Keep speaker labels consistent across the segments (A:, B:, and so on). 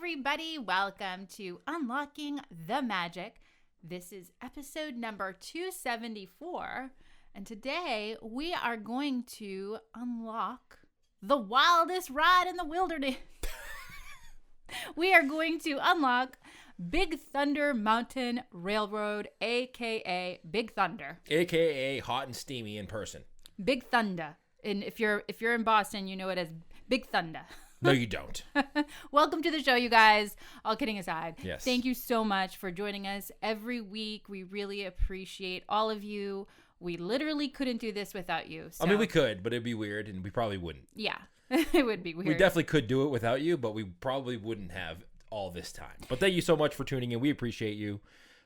A: everybody. Welcome to Unlocking the Magic. This is episode number 274. And today we are going to unlock the wildest ride in the wilderness. We are going to unlock Big Thunder Mountain Railroad, a.k.a. Big Thunder.
B: A.k.a. hot and steamy in person.
A: Big Thunder. And if you're in Boston, you know it as Big Thunder.
B: No, you don't.
A: Welcome to the show, you guys. All kidding aside.
B: Yes.
A: Thank you so much for joining us every week. We really appreciate all of you. We literally couldn't do this without you. So.
B: I mean, we could, but it'd be weird, and we probably wouldn't.
A: Yeah, it would be weird.
B: We definitely could do it without you, but we probably wouldn't have all this time. But thank you so much for tuning in. We appreciate you.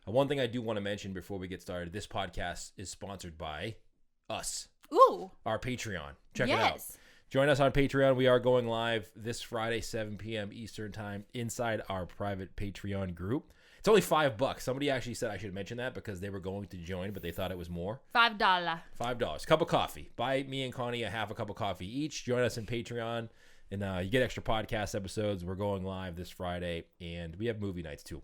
B: One thing I do want to mention before we get started, this podcast is sponsored by us.
A: Ooh.
B: Our Patreon. Check it out. Join us on Patreon. We are going live this Friday, 7 p.m. Eastern time inside our private Patreon group. It's only $5. Somebody actually said I should mention that because they were going to join, but they thought it was more.
A: $5.
B: $5. Cup of coffee. Buy me and Connie half a cup of coffee each. Join us in Patreon, and you get extra podcast episodes. We're going live this Friday, and we have movie nights too.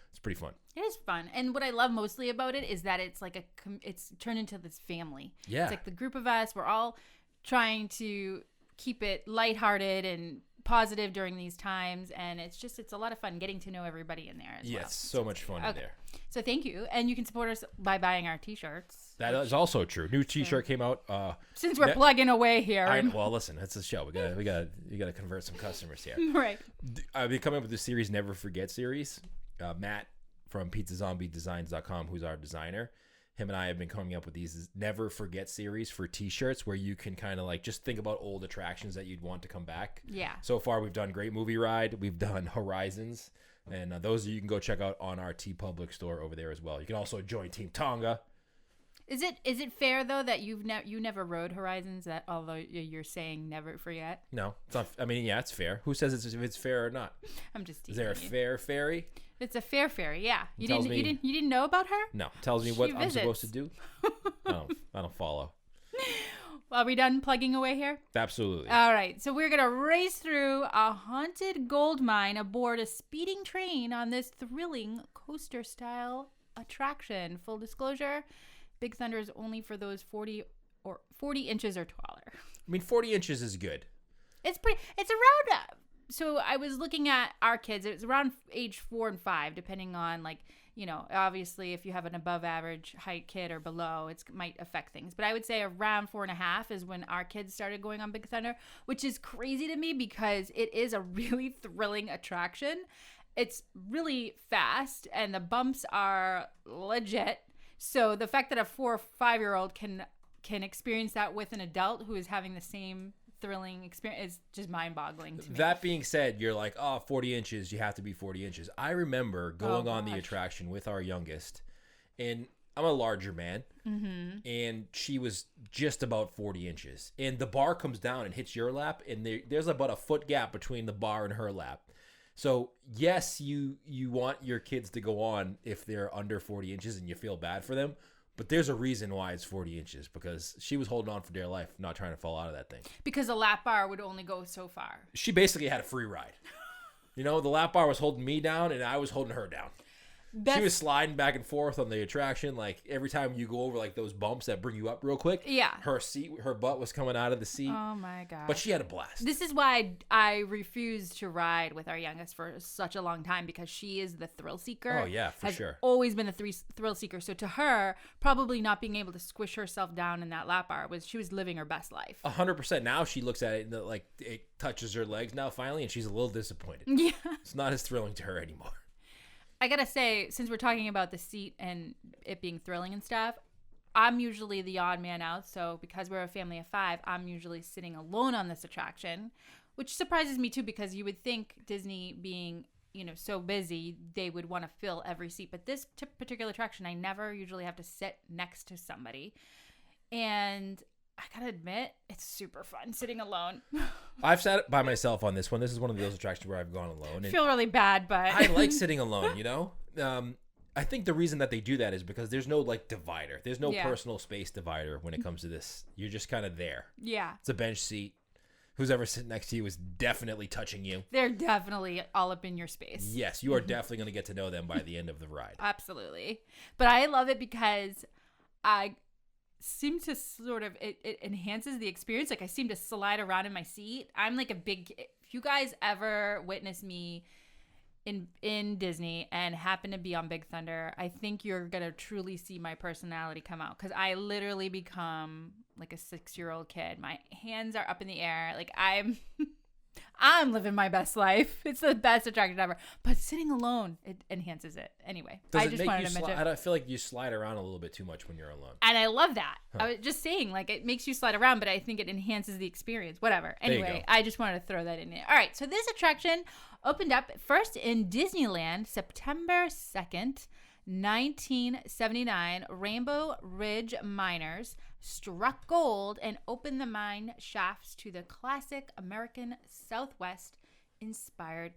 B: It's pretty fun.
A: It is fun. And what I love mostly about it is that it's like it's turned into this family.
B: Yeah.
A: It's like the group of us, we're all trying to keep it lighthearted and positive during these times, and it's a lot of fun getting to know everybody in there as well.
B: Yes, so much fun in there.
A: So thank you, and you can support us by buying our t-shirts.
B: That is also true. New t-shirt came out.
A: Since we're plugging away here.
B: Well, listen, it's a show. We gotta convert some customers here.
A: Right.
B: I've been coming up with this series, Never Forget series. Matt from PizzaZombieDesigns.com, who's our designer, him and I have been coming up with these Never Forget series for t-shirts where you can kind of like just think about old attractions that you'd want to come back.
A: Yeah.
B: So far, we've done Great Movie Ride. We've done Horizons. And those you can go check out on our TeePublic store over there as well. You can also join Team Tonga.
A: Is it fair though that you never rode Horizons? That although you're saying never forget.
B: No, it's not. I mean, yeah, it's fair. Who says if it's fair or not?
A: I'm just teasing.
B: Is there a fair fairy?
A: It's a fair fairy. Yeah. You
B: Tells
A: didn't know about her?
B: No. Tells me what
A: She
B: I'm
A: visits.
B: supposed to do. I don't follow.
A: Well, are we done plugging away here?
B: Absolutely.
A: All right. So we're going to race through a haunted gold mine aboard a speeding train on this thrilling coaster-style attraction. Full disclosure, Big Thunder is only for those 40 inches or taller.
B: I mean, 40 inches is good.
A: It's around... So I was looking at our kids. It was around age 4 and 5, depending on obviously if you have an above average height kid or below, it might affect things. But I would say around 4.5 is when our kids started going on Big Thunder, which is crazy to me because it is a really thrilling attraction. It's really fast and the bumps are legit. So the fact that a 4 or 5-year-old can experience that with an adult who is having the same thrilling experience is just mind-boggling to me.
B: That being said, you're like, 40 inches, you have to be 40 inches. I remember going on the attraction with our youngest, and I'm a larger man, and she was just about 40 inches. And the bar comes down and hits your lap, and there's about a foot gap between the bar and her lap. So, yes, you want your kids to go on if they're under 40 inches and you feel bad for them. But there's a reason why it's 40 inches, because she was holding on for dear life, not trying to fall out of that thing.
A: Because the lap bar would only go so far.
B: She basically had a free ride. The lap bar was holding me down, and I was holding her down. She was sliding back and forth on the attraction. Like, every time you go over, like, those bumps that bring you up real quick.
A: Yeah.
B: Her butt was coming out of the seat.
A: Oh, my God.
B: But she had a blast.
A: This is why I refused to ride with our youngest for such a long time, because she is the thrill seeker.
B: Oh, yeah, for sure.
A: Always been a thrill seeker. So to her, probably not being able to squish herself down in that lap bar, she was living her best life.
B: 100%. Now she looks at it and, like, it touches her legs now finally, and she's a little disappointed.
A: Yeah.
B: It's not as thrilling to her anymore.
A: I gotta say, since we're talking about the seat and it being thrilling and stuff, I'm usually the odd man out. So because we're a family of 5, I'm usually sitting alone on this attraction, which surprises me too, because you would think Disney being, so busy, they would want to fill every seat. But this particular attraction, I never usually have to sit next to somebody. And I gotta admit, it's super fun sitting alone.
B: I've sat by myself on this one. This is one of those attractions where I've gone alone.
A: I feel really bad, but
B: I like sitting alone, I think the reason that they do that is because there's no divider. There's no personal space divider when it comes to this. You're just kind of there.
A: Yeah.
B: It's a bench seat. Who's ever sitting next to you is definitely touching you.
A: They're definitely all up in your space.
B: Yes, you are definitely going to get to know them by the end of the ride.
A: Absolutely. But I love it because I seem to sort of, it enhances the experience. Like I seem to slide around in my seat. I'm like if you guys ever witness me in Disney and happen to be on Big Thunder, I think you're going to truly see my personality come out, because I literally become like a 6-year-old kid. My hands are up in the air. Like I'm living my best life. It's the best attraction ever. But sitting alone, it enhances it. Anyway,
B: Does
A: I
B: it
A: just
B: make
A: wanted
B: you
A: to mention.
B: I feel like you slide around a little bit too much when you're alone.
A: And I love that.
B: Huh.
A: I was just saying, like, it makes you slide around, but I think it enhances the experience. Whatever. Anyway, I just wanted to throw that in there. All right. So this attraction opened up first in Disneyland, September 2nd, 1979. Rainbow Ridge miners struck gold and opened the mine shafts to the classic American Southwest inspired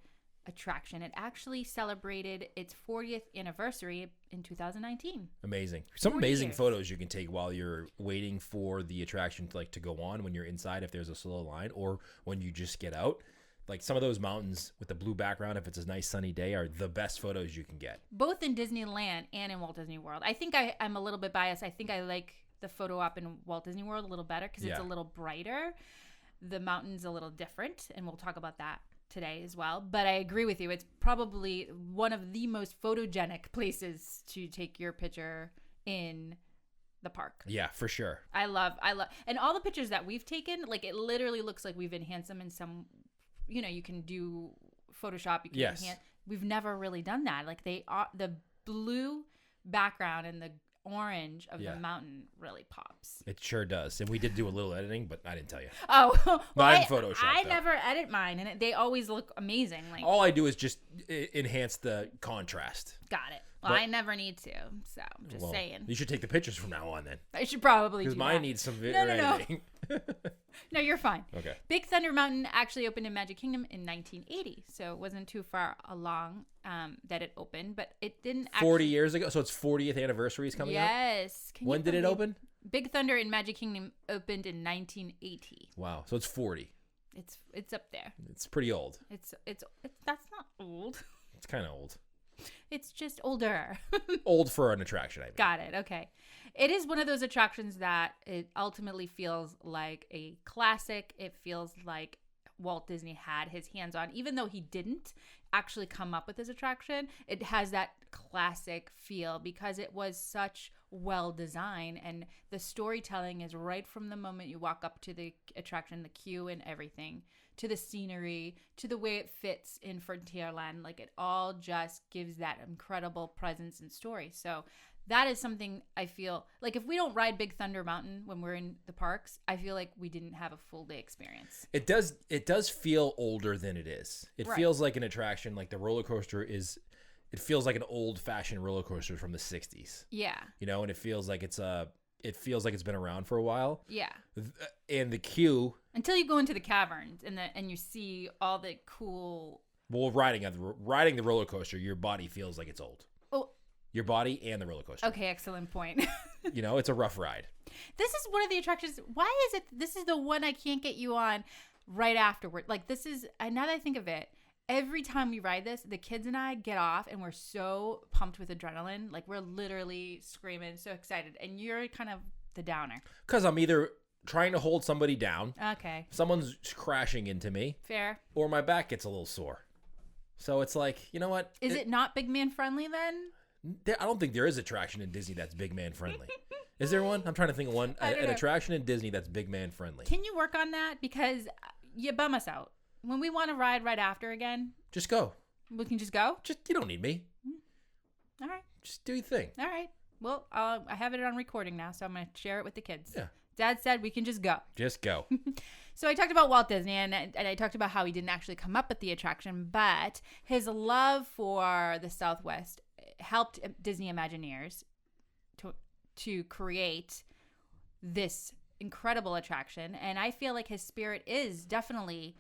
A: attraction. It actually celebrated its 40th anniversary in 2019.
B: Amazing. Some amazing
A: years.
B: photos you can take while you're waiting for the attraction to go on, when you're inside, if there's a slow line, or when you just get out. Like some of those mountains with the blue background, if it's a nice sunny day, are the best photos you can get.
A: Both in Disneyland and in Walt Disney World. I think I'm a little bit biased. I think I like the photo op in Walt Disney World a little better because it's a little brighter. The mountain's a little different, and we'll talk about that today as well. But I agree with you. It's probably one of the most photogenic places to take your picture in the park.
B: Yeah, for sure.
A: I love, and all the pictures that we've taken, like it literally looks like we've enhanced them in some, you can do Photoshop. You can enhance. We've never really done that. Like they are, the blue background and the orange of the mountain really pops.
B: It sure does. And we did do a little editing, but I didn't tell you.
A: Oh, well,
B: Not in Photoshop.
A: I never edit mine, and they always look amazing. Like
B: all I do is just enhance the contrast.
A: Got it. Well, I never need to, so I'm just saying.
B: You should take the pictures from now on then.
A: I should probably do
B: because mine needs some
A: editing. No, you're fine.
B: Okay.
A: Big Thunder Mountain actually opened in Magic Kingdom in 1980, so it wasn't too far along that it opened, but it didn't.
B: 40 years ago, so its 40th anniversary is coming up.
A: Yes.
B: When did it open?
A: Big Thunder in Magic Kingdom opened in 1980.
B: Wow, so it's 40.
A: It's up there.
B: It's pretty old.
A: It's that's not old.
B: It's kind of old.
A: It's just older.
B: Old for an attraction, I mean.
A: Got it. Okay. It is one of those attractions that it ultimately feels like a classic. It feels like Walt Disney had his hands on, even though he didn't actually come up with this attraction. It has that classic feel because it was such well designed, and the storytelling is right from the moment you walk up to the attraction, the queue and everything, to the scenery, to the way it fits in Frontierland. Like it all just gives that incredible presence and story. So that is something I feel like if we don't ride Big Thunder Mountain when we're in the parks, I feel like we didn't have a full day experience.
B: It does feel older than it is. It feels like an attraction, like the roller coaster is. It feels like an old-fashioned roller coaster from the 60s.
A: Yeah.
B: And it feels like it's been around for a while.
A: Yeah.
B: And the queue,
A: until you go into the caverns and you see all the cool.
B: Well, riding the roller coaster, your body feels like it's old.
A: Oh.
B: Your body and the roller coaster.
A: Okay, excellent point.
B: It's a rough ride.
A: This is one of the attractions. Why is it? This is the one I can't get you on right afterward. Like this is. Now that I think of it. Every time we ride this, the kids and I get off and we're so pumped with adrenaline. Like we're literally screaming, so excited. And you're kind of the downer.
B: Because I'm either trying to hold somebody down.
A: Okay.
B: Someone's crashing into me.
A: Fair.
B: Or my back gets a little sore. So it's like, you know what?
A: Is it not big man friendly then?
B: I don't think there is attraction in Disney that's big man friendly. Is there one? I'm trying to think of one. An attraction in Disney that's big man friendly.
A: Can you work on that? Because you bum us out. When we want to ride right after again,
B: just go.
A: We can just go?
B: You don't need me.
A: All right.
B: Just do your thing.
A: All right. Well, I have it on recording now, so I'm going to share it with the kids.
B: Yeah.
A: Dad said we can just go.
B: Just go.
A: So I talked about Walt Disney, and I talked about how he didn't actually come up with the attraction, but his love for the Southwest helped Disney Imagineers to create this incredible attraction. And I feel like his spirit is definitely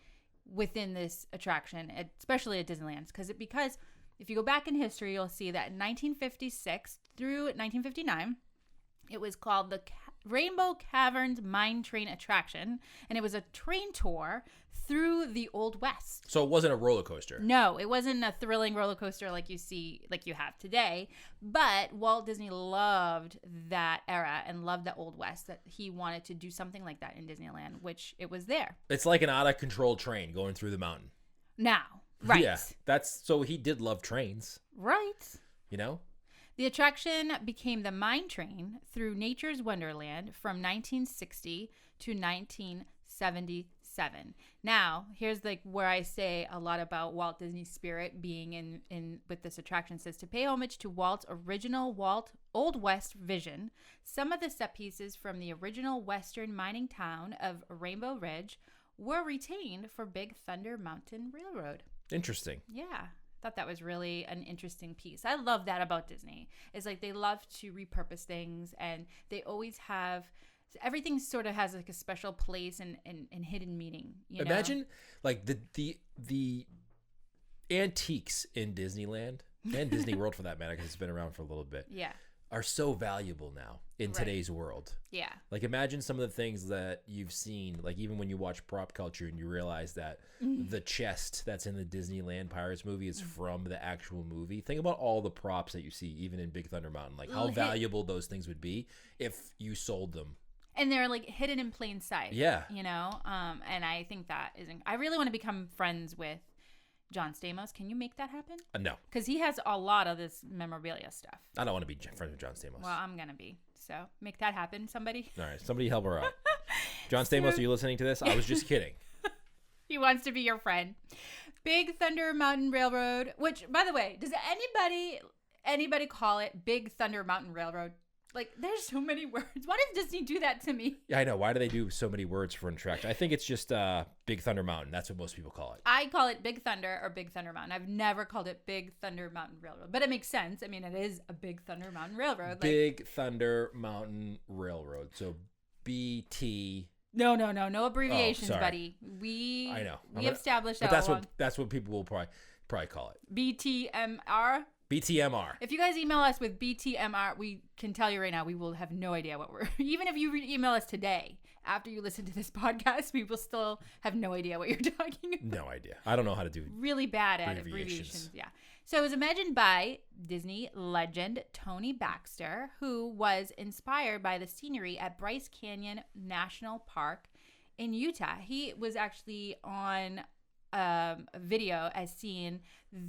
A: within this attraction, especially at Disneyland, because if you go back in history, you'll see that in 1956 through 1959, it was called the Rainbow Caverns Mine Train attraction, and it was a train tour through the Old West.
B: So it wasn't a roller coaster.
A: No, it wasn't a thrilling roller coaster like you have today, but Walt Disney loved that era and loved the Old West, that he wanted to do something like that in Disneyland, which it was there.
B: It's like an out of control train going through the mountain.
A: Now, right.
B: Yeah, so he did love trains.
A: Right.
B: You know?
A: The attraction became the mine train through Nature's Wonderland from 1960 to 1977. Now, here's like where I say a lot about Walt Disney's spirit being in with this attraction. It says, to pay homage to Walt's original Old West vision, some of the set pieces from the original western mining town of Rainbow Ridge were retained for Big Thunder Mountain Railroad.
B: Interesting.
A: Yeah. Thought that was really an interesting piece. I love that about Disney. It's like they love to repurpose things, and they always have everything sort of has like a special place and hidden meaning. You
B: Imagine like the antiques in Disneyland and Disney World for that matter, because it's been around for a little bit.
A: Yeah.
B: Are so valuable now in today's world.
A: Yeah.
B: Like imagine some of the things that you've seen, like even when you watch prop culture and you realize that the chest that's in the Disneyland Pirates movie is from the actual movie. Think about all the props that you see even in Big Thunder Mountain, like how valuable those things would be if you sold them.
A: And they're like hidden in plain sight.
B: Yeah.
A: And I think that I really want to become friends with John Stamos. Can you make that happen?
B: No.
A: Because he has a lot of this memorabilia stuff.
B: I don't want to be friends with John Stamos.
A: Well, I'm going to be. So make that happen, somebody.
B: All right. Somebody help her out. John Stamos, are you listening to this? I was just kidding.
A: He wants to be your friend. Big Thunder Mountain Railroad, which, by the way, does anybody call it Big Thunder Mountain Railroad? Like, there's so many words. Why does Disney do that to me?
B: Yeah, I know. Why do they do so many words for an attraction? I think it's just Big Thunder Mountain. That's what most people call it.
A: I call it Big Thunder or Big Thunder Mountain. I've never called it Big Thunder Mountain Railroad. But it makes sense. I mean, it is a Big Thunder Mountain Railroad.
B: Big Thunder Mountain Railroad. So BT.
A: No abbreviations,
B: sorry.
A: buddy.
B: I know.
A: We established that.
B: But that's what people will probably call it.
A: BTMR.
B: BTMR.
A: If you guys email us with BTMR, we can tell you right now, we will have no idea what we're... Even if you email us today, after you listen to this podcast, we will still have no idea what you're talking about.
B: No idea. I don't know how to do
A: really bad at abbreviations. Yeah. So it was imagined by Disney legend Tony Baxter, who was inspired by the scenery at Bryce Canyon National Park in Utah. He was actually on a video as seeing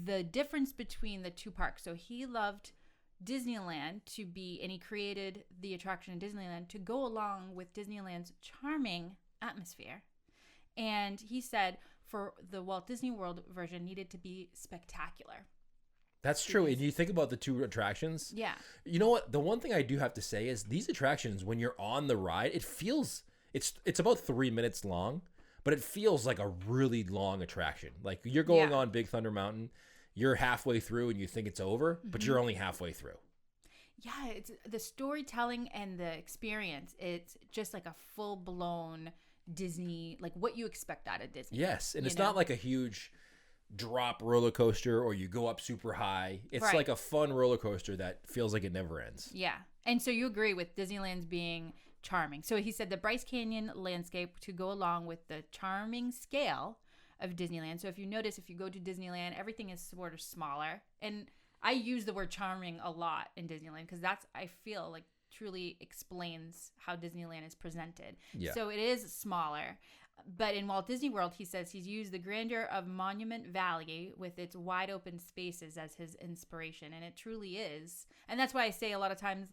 A: the difference between the two parks. So he loved Disneyland to be, and he created the attraction in Disneyland to go along with Disneyland's charming atmosphere. And he said for the Walt Disney World version needed to be spectacular.
B: That's true. And you think about the two attractions.
A: Yeah.
B: You know what? The one thing I do have to say is these attractions, when you're on the ride, it feels it's about 3 minutes long. But it feels like a really long attraction. Like you're going on Big Thunder Mountain, you're halfway through and you think it's over, but you're only halfway through.
A: Yeah, it's the storytelling and the experience. It's just like a full-blown Disney, like what you expect out of Disney.
B: Yes, and it's not like a huge drop roller coaster or you go up super high. It's like a fun roller coaster that feels like it never ends.
A: Yeah, and so you agree with Disneyland's being charming. So he said the Bryce Canyon landscape to go along with the charming scale of Disneyland. So if you notice, if you go to Disneyland, everything is sort of smaller. And I use the word charming a lot in Disneyland because that's, I feel like, truly explains how Disneyland is presented. Yeah. So it is smaller. But in Walt Disney World, he says he's used the grandeur of Monument Valley with its wide open spaces as his inspiration. And it truly is. And that's why I say a lot of times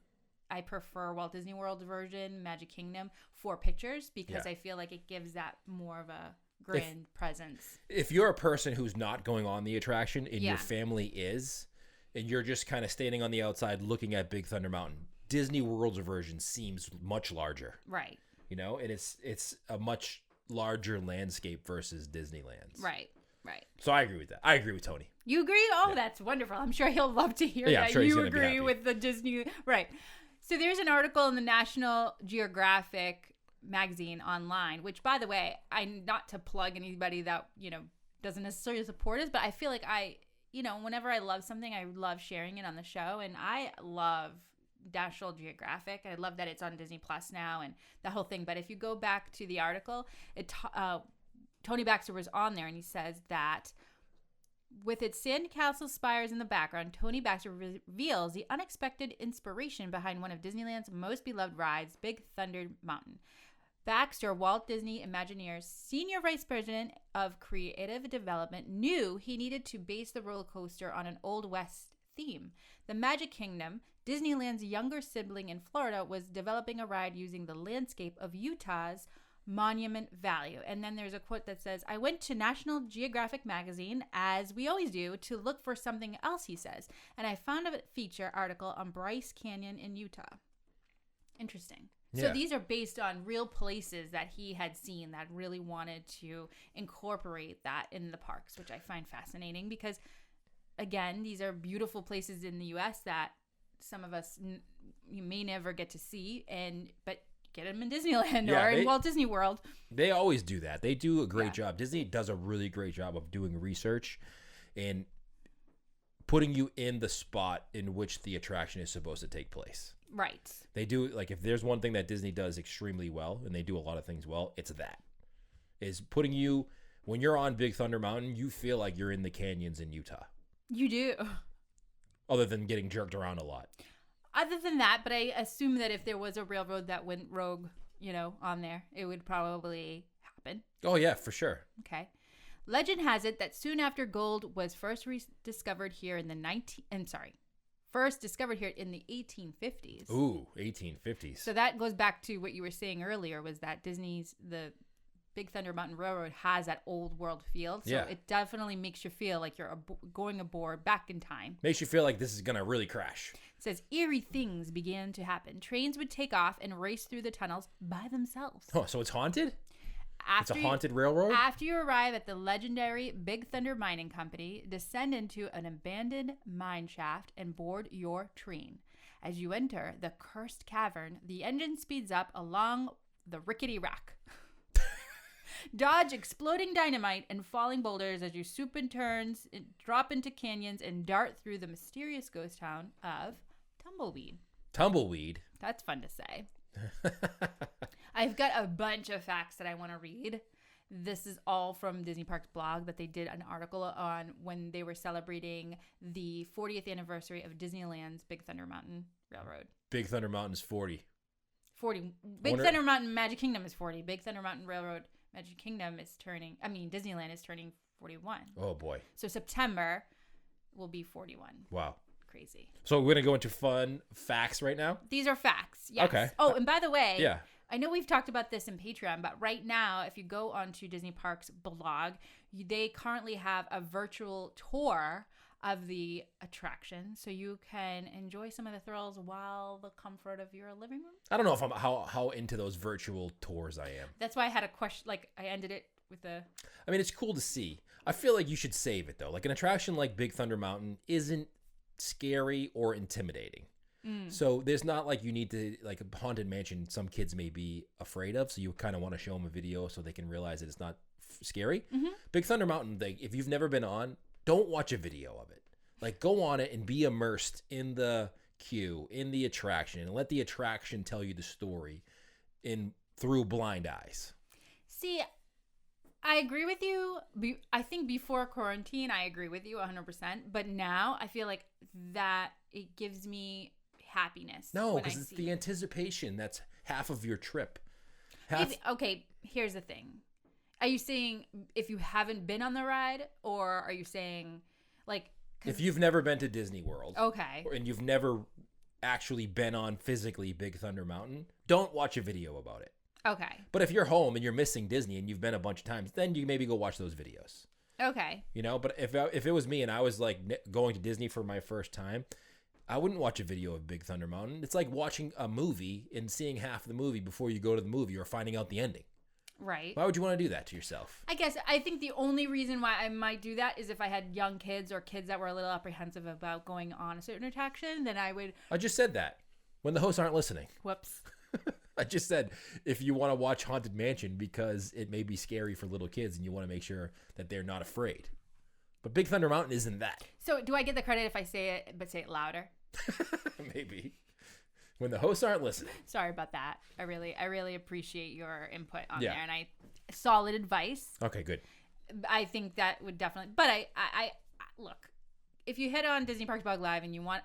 A: I prefer Walt Disney World version, Magic Kingdom, for pictures because I feel like it gives that more of a grand presence.
B: If you're a person who's not going on the attraction and your family is, and you're just kind of standing on the outside looking at Big Thunder Mountain, Disney World's version seems much larger.
A: Right.
B: You know, and it's a much larger landscape versus Disneyland's.
A: Right. Right.
B: So I agree with that. I agree with Tony.
A: You agree? Oh, that's wonderful. I'm sure he'll love to hear that. I'm sure you agree with the Disney. Right. So there's an article in the National Geographic magazine online, which, by the way, not to plug anybody that, doesn't necessarily support us, but I feel like whenever I love something, I love sharing it on the show. And I love National Geographic. I love that it's on Disney Plus now and the whole thing. But if you go back to the article, Tony Baxter was on there, and he says that with its sandcastle spires in the background, Tony Baxter reveals the unexpected inspiration behind one of Disneyland's most beloved rides, Big Thunder Mountain. Baxter, Walt Disney Imagineers' Senior Vice President of Creative Development, knew he needed to base the roller coaster on an Old West theme. The Magic Kingdom, Disneyland's younger sibling in Florida, was developing a ride using the landscape of Utah's Monument Valley. And then there's a quote that says, I went to National Geographic magazine, as we always do, to look for something else, he says. And I found a feature article on Bryce Canyon in Utah. Interesting.
B: Yeah.
A: So these are based on real places that he had seen that really wanted to incorporate that in the parks, which I find fascinating because, again, these are beautiful places in the U.S. that some of us you may never get to see, but get them in Disneyland or in Walt Disney World.
B: They always do that. They do a great job. Disney does a really great job of doing research and putting you in the spot in which the attraction is supposed to take place.
A: Right.
B: They do, like, if there's one thing that Disney does extremely well, and they do a lot of things well, it's that. Is putting you, when you're on Big Thunder Mountain, you feel like you're in the canyons in Utah.
A: You do.
B: Other than getting jerked around a lot.
A: Other than that, but I assume that if there was a railroad that went rogue, on there, it would probably happen.
B: Oh, yeah, for sure.
A: Okay. Legend has it that soon after gold was first discovered here in the 1850s.
B: Ooh, 1850s.
A: So that goes back to what you were saying earlier, was that the Big Thunder Mountain Railroad has that old world feel. So it definitely makes you feel like you're going aboard back in time. Makes
B: you feel like this is going to really crash.
A: It says eerie things began to happen. Trains would take off and race through the tunnels by themselves.
B: Oh, so it's haunted? It's a haunted railroad?
A: After you arrive at the legendary Big Thunder Mining Company, descend into an abandoned mine shaft and board your train. As you enter the cursed cavern, the engine speeds up along the rickety rack. Dodge exploding dynamite and falling boulders as you swoop in turns, drop into canyons, and dart through the mysterious ghost town of Tumbleweed.
B: Tumbleweed?
A: That's fun to say. I've got a bunch of facts that I want to read. This is all from Disney Parks blog that they did an article on when they were celebrating the 40th anniversary of Disneyland's Big Thunder Mountain Railroad.
B: Big Thunder Mountain's 40.
A: 40. Thunder Mountain Magic Kingdom is 40. Big Thunder Mountain Railroad Magic Kingdom is Disneyland is turning 41.
B: Oh, boy.
A: So September will be 41.
B: Wow.
A: Crazy.
B: So we're going to go into fun facts right now?
A: These are facts. Yes.
B: Okay.
A: Oh, and by the way, I know we've talked about this in Patreon, but right now, if you go onto Disney Parks blog, they currently have a virtual tour of the attraction, so you can enjoy some of the thrills while the comfort of your living room.
B: I don't know if I'm how into those virtual tours I am.
A: That's why I had a question. Like, I ended it with a.
B: I mean, it's cool to see. I feel like you should save it though. Like an attraction like Big Thunder Mountain isn't scary or intimidating. So there's not like you need to, like a Haunted Mansion, some kids may be afraid of, so you kind of want to show them a video so they can realize that it's not scary. Big Thunder Mountain, if you've never been on, don't watch a video of it. Like, go on it and be immersed in the queue, in the attraction, and let the attraction tell you the story through blind eyes.
A: See, I agree with you. I think before quarantine, I agree with you 100%. But now I feel like that it gives me happiness.
B: No, because it's the anticipation. That's half of your trip.
A: Okay, here's the thing. Are you saying if you haven't been on the ride, or are you saying like...
B: If you've never been to Disney World,
A: okay,
B: and you've never actually been on physically Big Thunder Mountain, don't watch a video about it.
A: Okay.
B: But if you're home and you're missing Disney and you've been a bunch of times, then you maybe go watch those videos.
A: Okay.
B: But if it was me and I was like going to Disney for my first time, I wouldn't watch a video of Big Thunder Mountain. It's like watching a movie and seeing half the movie before you go to the movie or finding out the ending.
A: Right.
B: Why would you want to do that to yourself?
A: I think the only reason why I might do that is if I had young kids or kids that were a little apprehensive about going on a certain attraction, then I would...
B: I just said that when the hosts aren't listening.
A: Whoops.
B: I just said if you want to watch Haunted Mansion because it may be scary for little kids and you want to make sure that they're not afraid. But Big Thunder Mountain isn't that.
A: So do I get the credit if I say it, but say it louder?
B: Maybe. When the hosts aren't listening.
A: Sorry about that. I really appreciate your input on
B: Yeah.
A: there, and solid advice.
B: Okay, good.
A: I think that would definitely. But I look. If you hit on Disney Parks Blog Live and you want,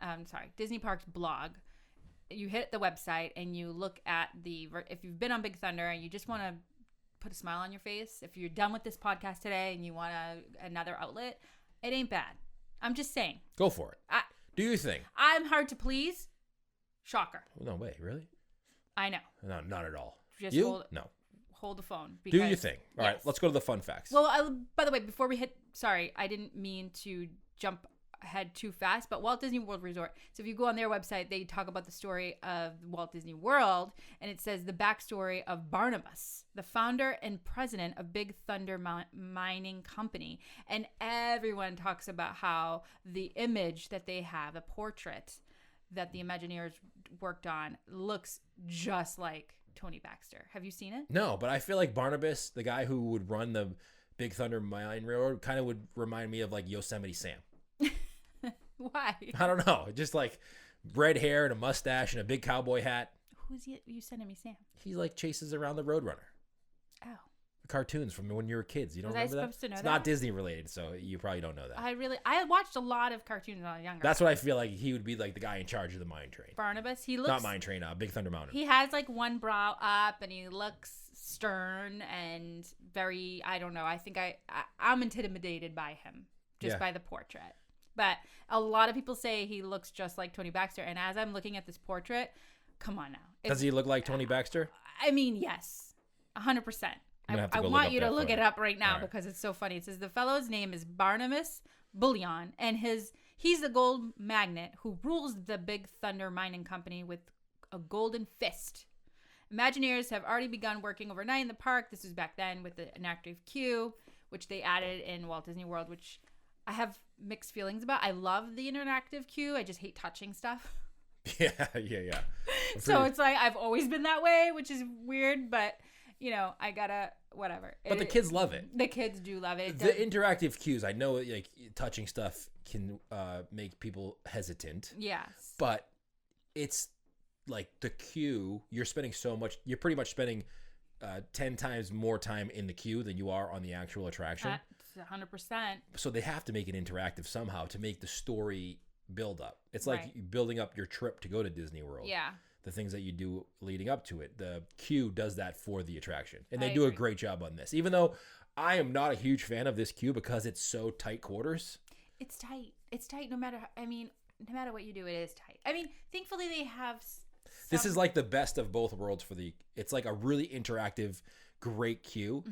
A: Disney Parks Blog, you hit the website and you look at if you've been on Big Thunder and you just want to put a smile on your face, if you're done with this podcast today and you want another outlet, it ain't bad. I'm just saying.
B: Go for it. Do your thing.
A: I'm hard to please. Shocker.
B: No way, really?
A: I know.
B: No, not at all.
A: Just
B: you? No.
A: Hold the phone.
B: Do your thing. All right, let's go to the fun facts.
A: Well, by the way, before we sorry, I didn't mean to jump ahead too fast, but Walt Disney World Resort. So if you go on their website, they talk about the story of Walt Disney World, and it says the backstory of Barnabas, the founder and president of Big Thunder Mining Company. And everyone talks about how the image that they have, the portrait that the Imagineers worked on, looks just like Tony Baxter. Have you seen it?
B: No, but I feel like Barnabas, the guy who would run the Big Thunder Mine Railroad, kind of would remind me of like Yosemite Sam.
A: Why?
B: I don't know. Just like red hair and a mustache and a big cowboy hat.
A: Who's you sending me Sam?
B: He like chases around the Roadrunner.
A: Oh.
B: The cartoons from when you were kids. You don't remember that?
A: Was I supposed to know
B: it's
A: that?
B: Not Disney related, so you probably don't know that.
A: I watched a lot of cartoons when I was younger.
B: That's what I feel like he would be like the guy in charge of the mine train.
A: Barnabas, he looks...
B: Not mine train, Big Thunder Mountain.
A: He has like one brow up and he looks stern and very, I don't know. I think I'm intimidated by him just by the portrait. But a lot of people say he looks just like Tony Baxter. And as I'm looking at this portrait, come on now.
B: Does he look like Tony Baxter?
A: I mean, yes, 100%. I want you to look it up right now because it's so funny. It says the fellow's name is Barnabas Bullion, and he's the gold magnate who rules the Big Thunder Mining Company with a golden fist. Imagineers have already begun working overnight in the park. This was back then with the interactive queue, which they added in Walt Disney World, which I have mixed feelings about. I love the interactive queue. I just hate touching stuff.
B: Yeah.
A: So it's like I've always been that way, which is weird, but you know, I gotta whatever.
B: But the kids love it.
A: The kids do love it.
B: The interactive cues, I know, like touching stuff can make people hesitant.
A: Yes.
B: But it's like the queue. You're spending so much. You're pretty much spending 10 times more time in the queue than you are on the actual attraction.
A: 100%.
B: So they have to make it interactive somehow to make the story build up. It's like building up your trip to go to Disney World.
A: Yeah.
B: The things that you do leading up to it. The queue does that for the attraction. And they do a great job on this. Even though I am not a huge fan of this queue because it's so tight quarters.
A: It's tight. It's tight no matter no matter what you do, it is tight. I mean, thankfully they have
B: This is like the best of both worlds it's like a really interactive, great queue,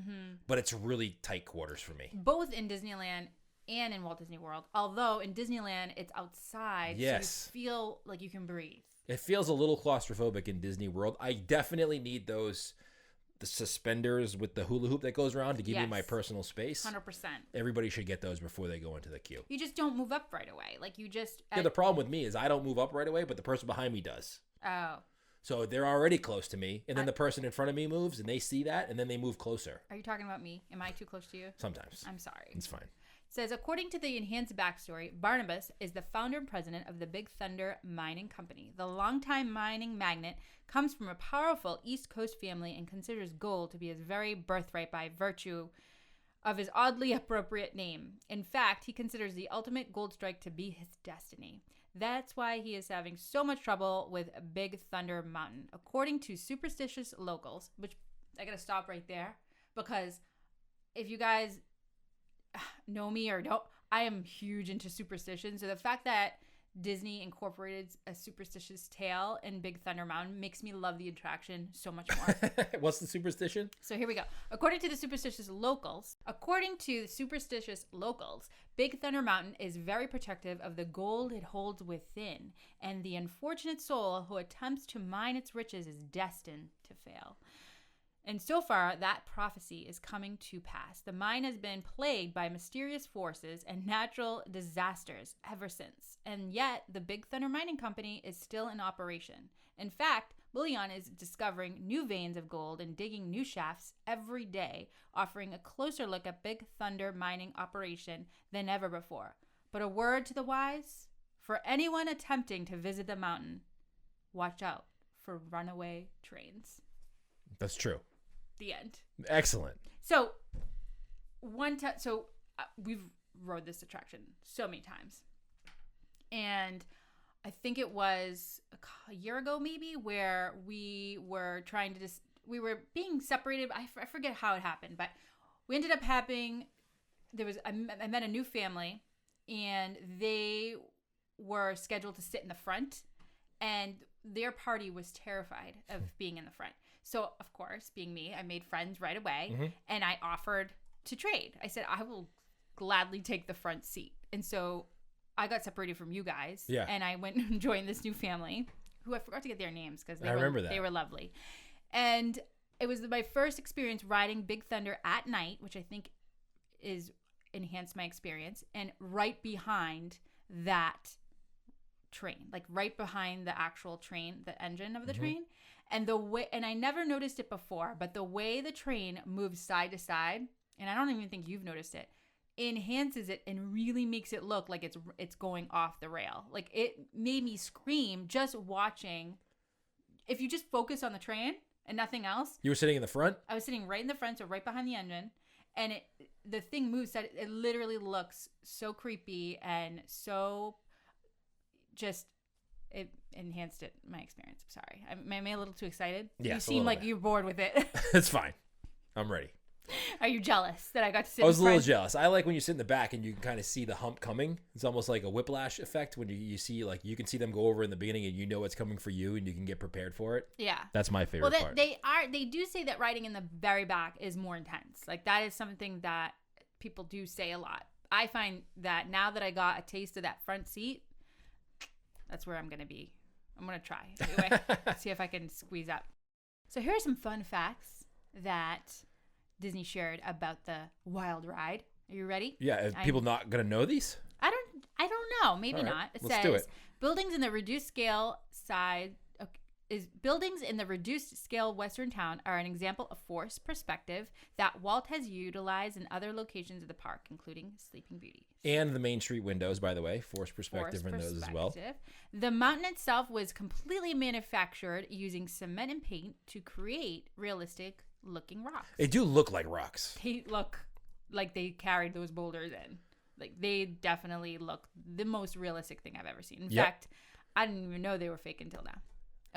B: but it's really tight quarters for me.
A: Both in Disneyland and in Walt Disney World. Although in Disneyland, it's outside,
B: yes.
A: So you feel like you can breathe.
B: It feels a little claustrophobic in Disney World. I definitely need the suspenders with the hula hoop that goes around to give me my personal space.
A: 100%.
B: Everybody should get those before they go into the queue.
A: You just don't move up right away. Like you just...
B: the problem with me is I don't move up right away, but the person behind me does.
A: Oh. So
B: they're already close to me, and then the person in front of me moves, and they see that, and then they move closer.
A: Are you talking about me? Am I too close to you?
B: Sometimes.
A: I'm sorry.
B: It's fine.
A: Says, according to the enhanced backstory, Barnabas is the founder and president of the Big Thunder Mining Company. The longtime mining magnate comes from a powerful East Coast family and considers gold to be his very birthright by virtue of his oddly appropriate name. In fact, he considers the ultimate gold strike to be his destiny. That's why he is having so much trouble with Big Thunder Mountain. According to superstitious locals, which I gotta stop right there because if you guys know me or don't, I am huge into superstition. So the fact that Disney incorporated a superstitious tale in Big Thunder Mountain makes me love the attraction so much more.
B: What's the superstition?
A: So here we go. According to superstitious locals, Big Thunder Mountain is very protective of the gold it holds within, and the unfortunate soul who attempts to mine its riches is destined to fail. And so far, that prophecy is coming to pass. The mine has been plagued by mysterious forces and natural disasters ever since. And yet, the Big Thunder Mining Company is still in operation. In fact, Bullion is discovering new veins of gold and digging new shafts every day, offering a closer look at Big Thunder mining operation than ever before. But a word to the wise, for anyone attempting to visit the mountain, watch out for runaway trains.
B: That's true.
A: The end.
B: Excellent.
A: So we've rode this attraction so many times, and I think it was a year ago maybe where we were trying to we were being separated. I forget how it happened, but we ended up having I met a new family, and they were scheduled to sit in the front, and their party was terrified of being in the front. So, of course, being me, I made friends right away, and I offered to trade. I said, I will gladly take the front seat. And so I got separated from you guys, and I went and joined this new family, who I forgot to get their names because they were lovely. And it was my first experience riding Big Thunder at night, which I think is enhanced my experience, and right behind that train, like right behind the actual train, the engine of the train. And and I never noticed it before, but the way the train moves side to side, and I don't even think you've noticed it, enhances it and really makes it look like it's going off the rail. Like, it made me scream just watching. If you just focus on the train and nothing else.
B: You were sitting in the front? I
A: was sitting right in the front, so right behind the engine. And the thing moves, it literally looks so creepy and so just, it enhanced my experience. I'm sorry. Am I a little too excited?
B: Yeah,
A: you seem like you're bored with it.
B: It's fine. I'm ready.
A: Are you jealous that I got to sit
B: I was a little jealous. I like when you sit in the back and you can kind of see the hump coming. It's almost like a whiplash effect when you see, like, you can see them go over in the beginning and you know it's coming for you and you can get prepared for it.
A: Yeah.
B: That's my favorite part.
A: They do say that riding in the very back is more intense. Like, that is something that people do say a lot. I find that now that I got a taste of that front seat, that's where I'm going to be. I'm going to try. Anyway, see if I can squeeze up. So here are some fun facts that Disney shared about the Wild Ride. Are you ready?
B: Yeah. Are people not going to know these?
A: I don't know. Maybe
B: right,
A: not. It
B: let's
A: says
B: do it.
A: buildings in the reduced scale Western town are an example of forced perspective that Walt has utilized in other locations of the park, including Sleeping Beauty.
B: And the Main Street windows, by the way, forced perspective in those as well.
A: The mountain itself was completely manufactured using cement and paint to create realistic looking rocks.
B: They do look like rocks.
A: They look like they carried those boulders in. Like, they definitely look the most realistic thing I've ever seen. In fact, I didn't even know they were fake until now.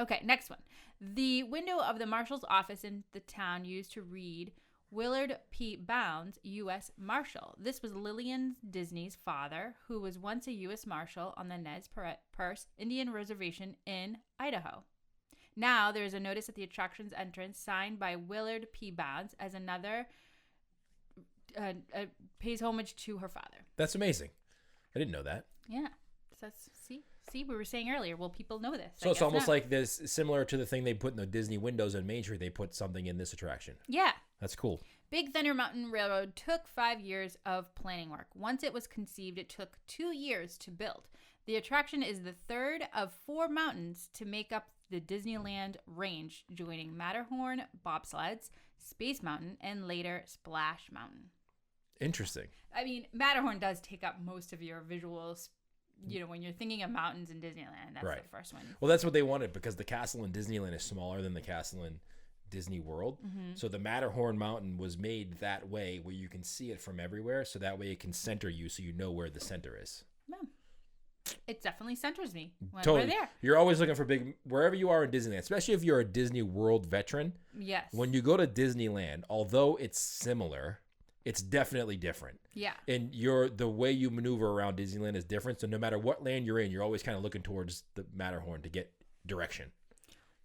A: Okay, next one. The window of the marshal's office in the town used to read Willard P. Bounds, U.S. Marshal. This was Lillian Disney's father, who was once a U.S. Marshal on the Nez Perce Indian Reservation in Idaho. Now, there is a notice at the attraction's entrance signed by Willard P. Bounds as another pays homage to her father.
B: That's amazing. I didn't know that.
A: Yeah. See, we were saying earlier, well, people know this.
B: So it's almost like this, similar to the thing they put in the Disney windows on Main Street, they put something in this attraction.
A: Yeah.
B: That's cool.
A: Big Thunder Mountain Railroad took 5 years of planning work. Once it was conceived, it took 2 years to build. The attraction is the third of 4 mountains to make up the Disneyland range, joining Matterhorn bobsleds, Space Mountain, and later Splash Mountain.
B: Interesting.
A: I mean, Matterhorn does take up most of your visuals. You know, when you're thinking of mountains in Disneyland, that's
B: right.
A: The first one.
B: Well, that's what they wanted, because the castle in Disneyland is smaller than the castle in Disney World. Mm-hmm. So the Matterhorn Mountain was made that way, where you can see it from everywhere. So that way it can center you, so you know where the center is.
A: Yeah. It definitely centers me when
B: totally.
A: We're there.
B: You're always looking for wherever you are in Disneyland, especially if you're a Disney World veteran.
A: Yes.
B: When you go to Disneyland, although it's similar, it's definitely different.
A: Yeah.
B: And the way you maneuver around Disneyland is different. So no matter what land you're in, you're always kind of looking towards the Matterhorn to get direction.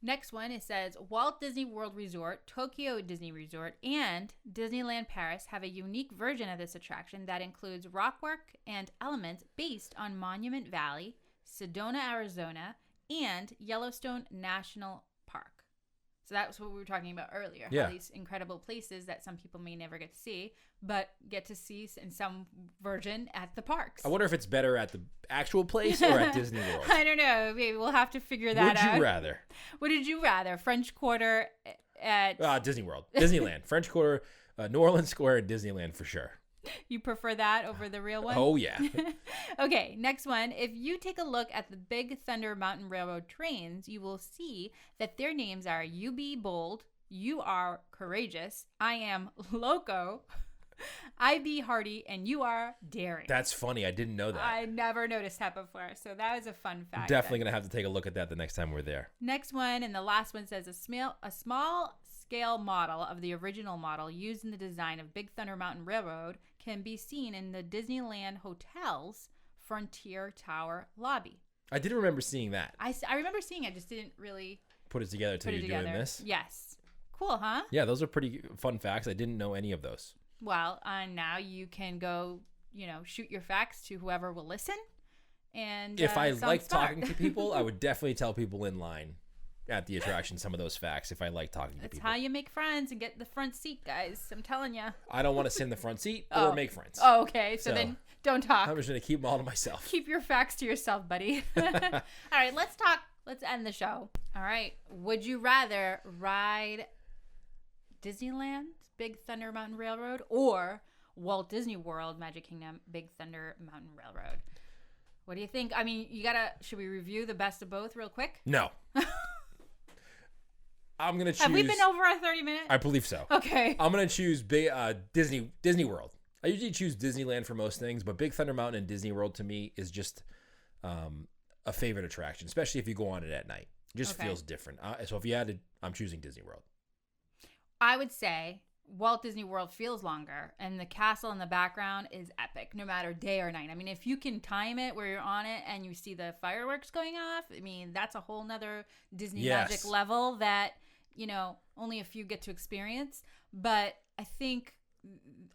A: Next one, it says Walt Disney World Resort, Tokyo Disney Resort, and Disneyland Paris have a unique version of this attraction that includes rockwork and elements based on Monument Valley, Sedona, Arizona, and Yellowstone National Park. So that's what we were talking about earlier.
B: Yeah.
A: How these incredible places that some people may never get to see, but get to see in some version at the parks.
B: I wonder if it's better at the actual place or at Disney World.
A: I don't know. Maybe we'll have to figure that out.
B: Would you rather?
A: What did you rather? French Quarter at...
B: Disney World. Disneyland. French Quarter, New Orleans Square, and Disneyland for sure.
A: You prefer that over the real one?
B: Oh, yeah.
A: Okay, next one. If you take a look at the Big Thunder Mountain Railroad trains, you will see that their names are You Be Bold, You Are Courageous, I Am Loco, I Be Hardy, and You Are Daring.
B: That's funny. I didn't know that.
A: I never noticed that before, so that was a fun fact.
B: Definitely going to have to take a look at that the next time we're there.
A: Next one, and the last one says a small scale model of the original model used in the design of Big Thunder Mountain Railroad can be seen in the Disneyland Hotel's Frontier Tower lobby.
B: I did remember seeing that.
A: I remember seeing it, I just didn't really
B: put it together till you're doing this.
A: Yes. Cool, huh?
B: Yeah, those are pretty fun facts. I didn't know any of those.
A: Well, now you can go, shoot your facts to whoever will listen. And
B: if I like
A: smart.
B: talking to people, I would definitely tell people in line at the attraction some of those facts if I like talking to
A: That's
B: people.
A: how you make friends and get the front seat, guys. I'm telling you.
B: I don't want to sit in the front seat or make friends.
A: Oh, okay. So then don't talk.
B: I'm just going to keep them all to myself.
A: Keep your facts to yourself, buddy. All right, let's talk. Let's end the show. All right. Would you rather ride Disneyland's Big Thunder Mountain Railroad or Walt Disney World Magic Kingdom Big Thunder Mountain Railroad? What do you think? I mean, should we review the best of both real quick?
B: No. I'm going to choose.
A: Have we been over our 30 minutes?
B: I believe so.
A: Okay.
B: I'm going to choose Disney World. I usually choose Disneyland for most things, but Big Thunder Mountain and Disney World to me is just a favorite attraction, especially if you go on it at night. It just feels different. So if you had to, I'm choosing Disney World.
A: I would say Walt Disney World feels longer, and the castle in the background is epic, no matter day or night. I mean, if you can time it where you're on it and you see the fireworks going off, I mean, that's a whole nother Disney magic level that, only a few get to experience. But I think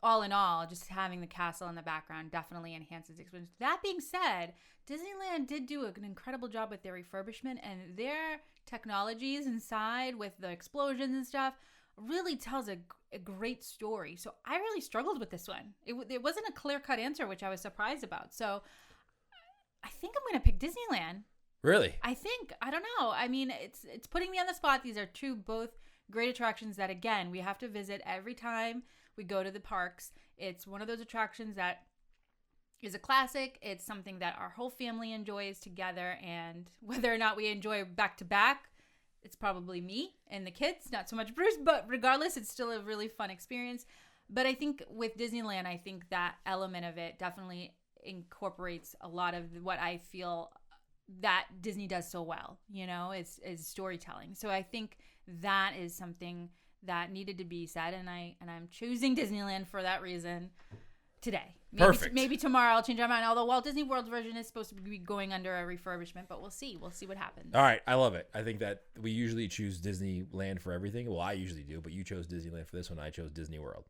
A: all in all, just having the castle in the background definitely enhances the experience. That being said, Disneyland did do an incredible job with their refurbishment, and their technologies inside with the explosions and stuff really tells a great story. So I really struggled with this one. It wasn't a clear-cut answer, which I was surprised about. So I think I'm going to pick Disneyland.
B: Really?
A: I don't know. I mean, it's putting me on the spot. These are both great attractions that, again, we have to visit every time we go to the parks. It's one of those attractions that is a classic. It's something that our whole family enjoys together, and whether or not we enjoy back to back, it's probably me and the kids, not so much Bruce, but regardless, it's still a really fun experience. But I think with Disneyland, I think that element of it definitely incorporates a lot of what I feel that Disney does so well, is storytelling. So I think that is something that needed to be said, and I'm choosing Disneyland for that reason today.
B: Perfect.
A: Maybe tomorrow I'll change my mind. Although Walt Disney World's version is supposed to be going under a refurbishment, but we'll see. We'll see what happens.
B: All right, I love it. I think that we usually choose Disneyland for everything. Well, I usually do, but you chose Disneyland for this one. I chose Disney World.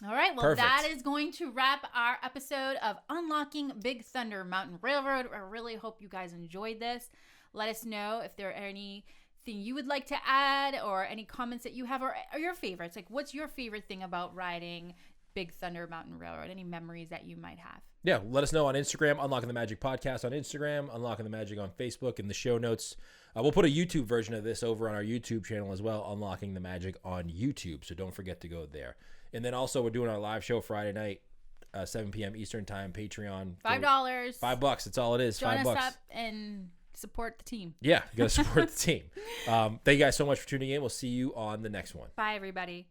A: All right, well,
B: Perfect.
A: That is going to wrap our episode of Unlocking Big Thunder Mountain Railroad. I really hope you guys enjoyed this. Let us know if there are anything you would like to add or any comments that you have or your favorites. Like, what's your favorite thing about riding Big Thunder Mountain Railroad? Any memories that you might have?
B: Yeah, let us know on Instagram, Unlocking the Magic Podcast on Instagram, Unlocking the Magic on Facebook, in the show notes. We'll put a YouTube version of this over on our YouTube channel as well, Unlocking the Magic on YouTube, so don't forget to go there. And then also we're doing our live show Friday night, 7 p.m. Eastern Time, Patreon.
A: $5.
B: $5, that's all it is.
A: Join
B: $5.
A: us up and support the team.
B: Yeah, you got to support the team. Thank you guys so much for tuning in. We'll see you on the next one.
A: Bye, everybody.